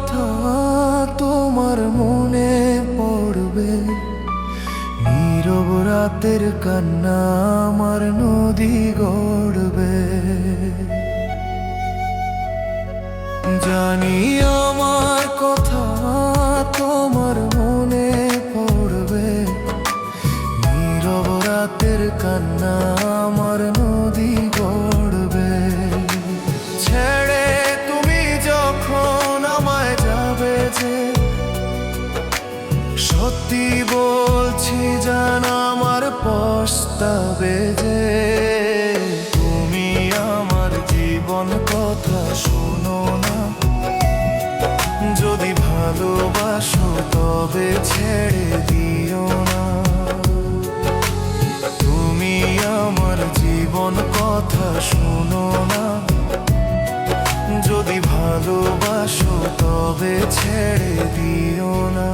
কথা তোমার মনে পড়বে, নীরব রাতের কান্না আমার নদী গড়বে। জানি আমার কথা তোমার মনে পড়বে, নীরব রাতের কান্না আমার নদী গড়বে। ছেড়ে তুমি যখন আমায় যাবে যে, সত্যি বলছি জান আমার পস্তাবে যে। তুমি আমার জীবন কথা শোনো না, যদি ভালোবাসো তবে ছেড়ে দিও না। তুমি আমার জীবন কথা শোনো না, যদি ভালোবাসো তবে ছেড়ে দিও না।